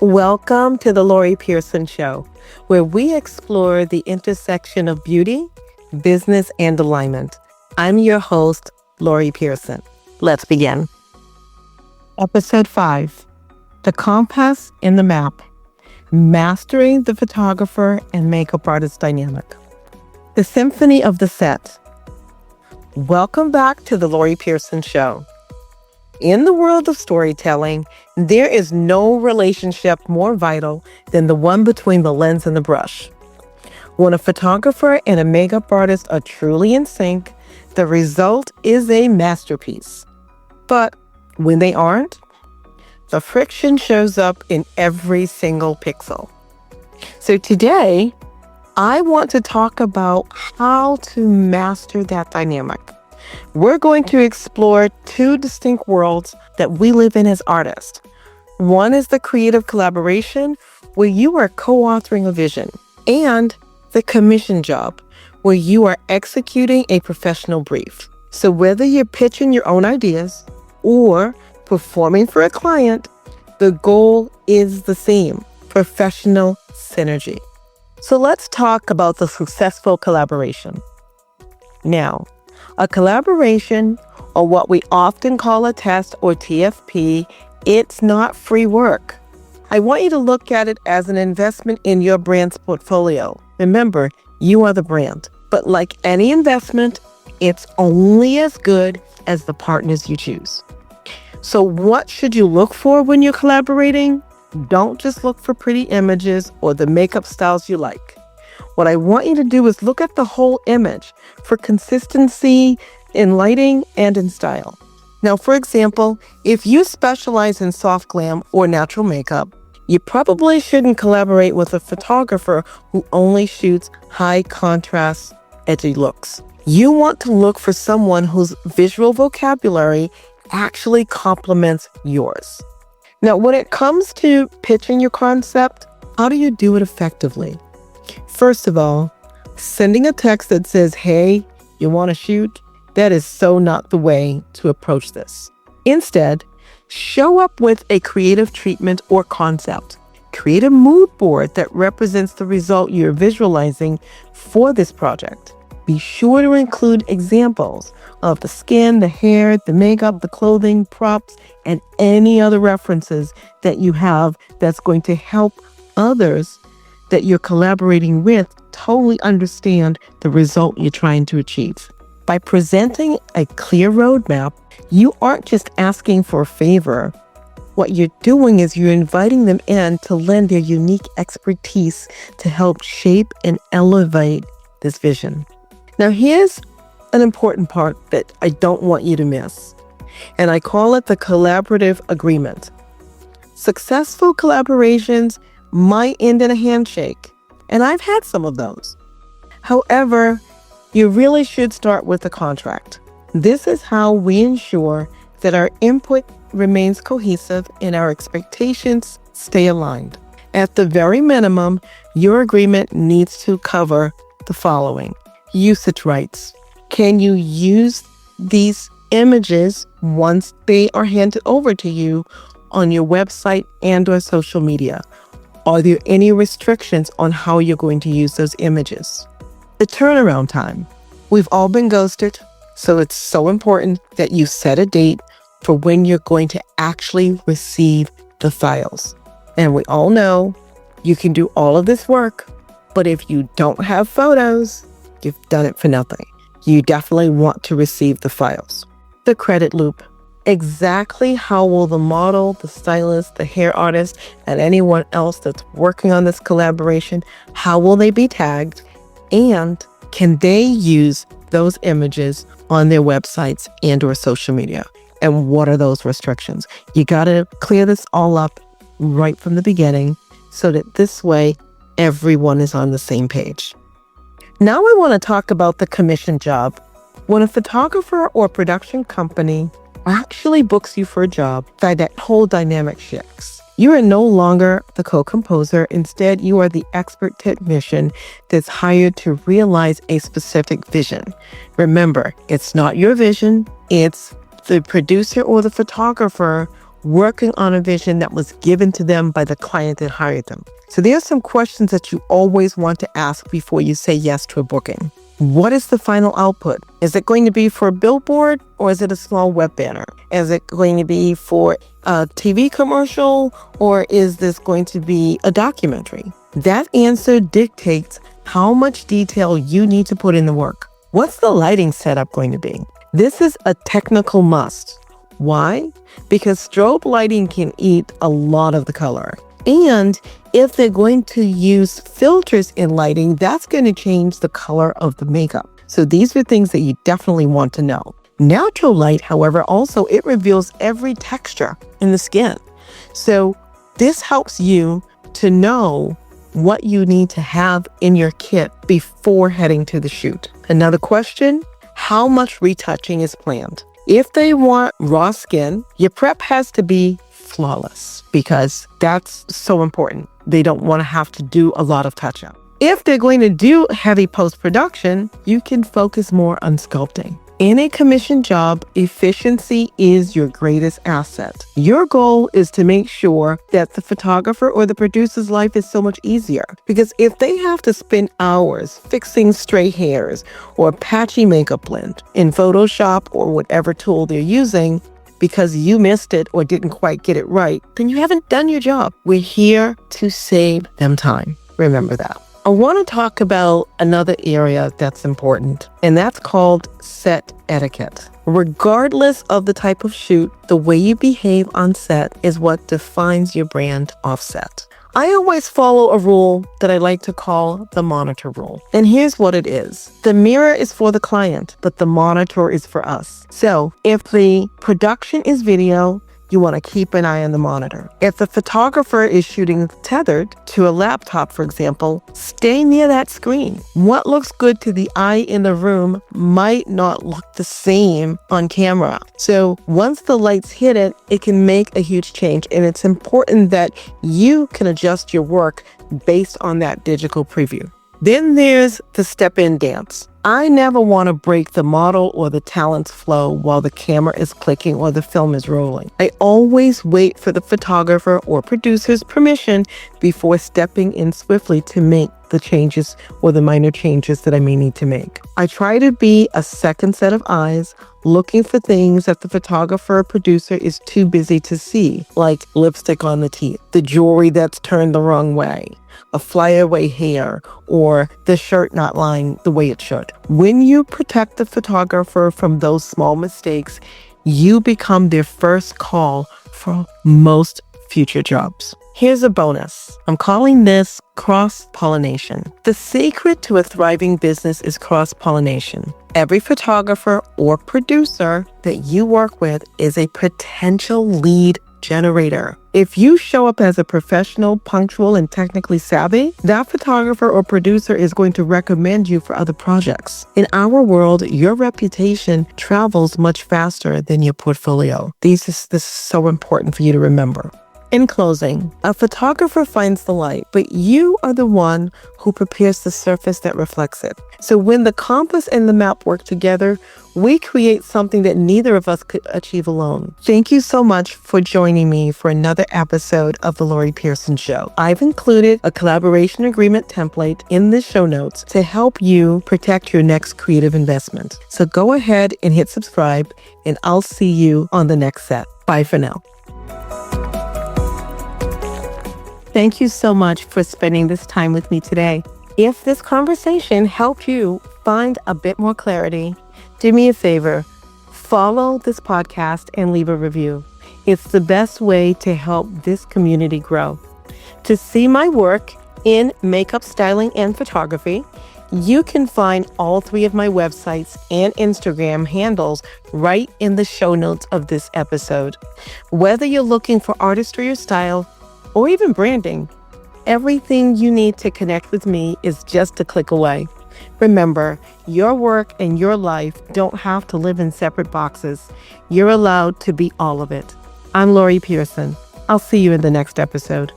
Welcome to the Lorrie Pearson Show, where we explore the intersection of beauty, business, and alignment. I'm your host, Lorrie Pearson. Let's begin. Episode 5, The Compass in the Map, Mastering the Photographer and Makeup Artist Dynamic. The Symphony of the Set. Welcome back to the Lorrie Pearson Show. In the world of storytelling, there is no relationship more vital than the one between the lens and the brush. When a photographer and a makeup artist are truly in sync, the result is a masterpiece. But when they aren't, the friction shows up in every single pixel. So today, I want to talk about how to master that dynamic. We're going to explore two distinct worlds that we live in as artists. One is the creative collaboration, where you are co-authoring a vision, and the commission job, where you are executing a professional brief. So whether you're pitching your own ideas or performing for a client, the goal is the same: professional synergy. So let's talk about the successful collaboration. Now, a collaboration, or what we often call a test or TFP, it's not free work. I want you to look at it as an investment in your brand's portfolio. Remember, you are the brand. But like any investment, it's only as good as the partners you choose. So what should you look for when you're collaborating? Don't just look for pretty images or the makeup styles you like. What I want you to do is look at the whole image for consistency in lighting and in style. Now, for example, if you specialize in soft glam or natural makeup, you probably shouldn't collaborate with a photographer who only shoots high contrast, edgy looks. You want to look for someone whose visual vocabulary actually complements yours. Now, when it comes to pitching your concept, how do you do it effectively? First of all, sending a text that says, "Hey, you want to shoot?" That is so not the way to approach this. Instead, show up with a creative treatment or concept. Create a mood board that represents the result you're visualizing for this project. Be sure to include examples of the skin, the hair, the makeup, the clothing, props, and any other references that you have that's going to help others that you're collaborating with totally understand the result you're trying to achieve. By presenting a clear roadmap, you aren't just asking for a favor. What you're doing is you're inviting them in to lend their unique expertise to help shape and elevate this vision. Now, here's an important part that I don't want you to miss, and I call it the collaborative agreement. Successful collaborations might end in a handshake, and I've had some of those. However, you really should start with a contract. This is how we ensure that our input remains cohesive and our expectations stay aligned. At the very minimum, your agreement needs to cover the following: usage rights. Can you use these images once they are handed over to you on your website and or social media? Are there any restrictions on how you're going to use those images? The turnaround time. We've all been ghosted, so it's so important that you set a date for when you're going to actually receive the files. And we all know you can do all of this work, but if you don't have photos, you've done it for nothing. You definitely want to receive the files. The credit loop. Exactly how will the model, the stylist, the hair artist, and anyone else that's working on this collaboration, how will they be tagged? And can they use those images on their websites and or social media? And what are those restrictions? You got to clear this all up right from the beginning so that this way everyone is on the same page. Now I want to talk about the commission job. When a photographer or production company actually books you for a job, that whole dynamic shifts. You are no longer the co-composer. Instead, you are the expert technician that's hired to realize a specific vision. Remember, it's not your vision. It's the producer or the photographer working on a vision that was given to them by the client that hired them. So there are some questions that you always want to ask before you say yes to a booking. What is the final output? Is it going to be for a billboard or is it a small web banner? Is it going to be for a TV commercial or is this going to be a documentary? That answer dictates how much detail you need to put in the work. What's the lighting setup going to be? This is a technical must. Why? Because strobe lighting can eat a lot of the color. And if they're going to use filters in lighting, that's going to change the color of the makeup. So these are things that you definitely want to know. Natural light, however, also it reveals every texture in the skin. So this helps you to know what you need to have in your kit before heading to the shoot. Another question, how much retouching is planned? If they want raw skin, your prep has to be flawless because that's so important. They don't want to have to do a lot of touch-up. If they're going to do heavy post-production, you can focus more on sculpting. In a commission job, efficiency is your greatest asset. Your goal is to make sure that the photographer or the producer's life is so much easier. Because if they have to spend hours fixing stray hairs or patchy makeup blend in Photoshop or whatever tool they're using, because you missed it or didn't quite get it right, then you haven't done your job. We're here to save them time. Remember that. I want to talk about another area that's important, and that's called set etiquette. Regardless of the type of shoot, the way you behave on set is what defines your brand offset. I always follow a rule that I like to call the monitor rule. And here's what it is. The mirror is for the client, but the monitor is for us. So if the production is video, you want to keep an eye on the monitor. If the photographer is shooting tethered to a laptop, for example, stay near that screen. What looks good to the eye in the room might not look the same on camera. So once the lights hit it, it can make a huge change. And it's important that you can adjust your work based on that digital preview. Then there's the step-in dance. I never want to break the model or the talent's flow while the camera is clicking or the film is rolling. I always wait for the photographer or producer's permission before stepping in swiftly to make the changes or the minor changes that I may need to make. I try to be a second set of eyes, looking for things that the photographer or producer is too busy to see, like lipstick on the teeth, the jewelry that's turned the wrong way, a flyaway hair, or the shirt not lying the way it should. When you protect the photographer from those small mistakes, you become their first call for most future jobs. Here's a bonus. I'm calling this cross-pollination. The secret to a thriving business is cross-pollination. Every photographer or producer that you work with is a potential lead generator. If you show up as a professional, punctual, and technically savvy, that photographer or producer is going to recommend you for other projects. In our world, your reputation travels much faster than your portfolio. This is so important for you to remember. In closing, a photographer finds the light, but you are the one who prepares the surface that reflects it. So when the compass and the map work together, we create something that neither of us could achieve alone. Thank you so much for joining me for another episode of The Lorrie Pearson Show. I've included a collaboration agreement template in the show notes to help you protect your next creative investment. So go ahead and hit subscribe, and I'll see you on the next set. Bye for now. Thank you so much for spending this time with me today. If this conversation helped you find a bit more clarity, do me a favor, follow this podcast and leave a review. It's the best way to help this community grow. To see my work in makeup, styling, and photography, you can find all three of my websites and Instagram handles right in the show notes of this episode. Whether you're looking for artistry or style, or even branding, everything you need to connect with me is just a click away. Remember, your work and your life don't have to live in separate boxes. You're allowed to be all of it. I'm Lorrie Pearson. I'll see you in the next episode.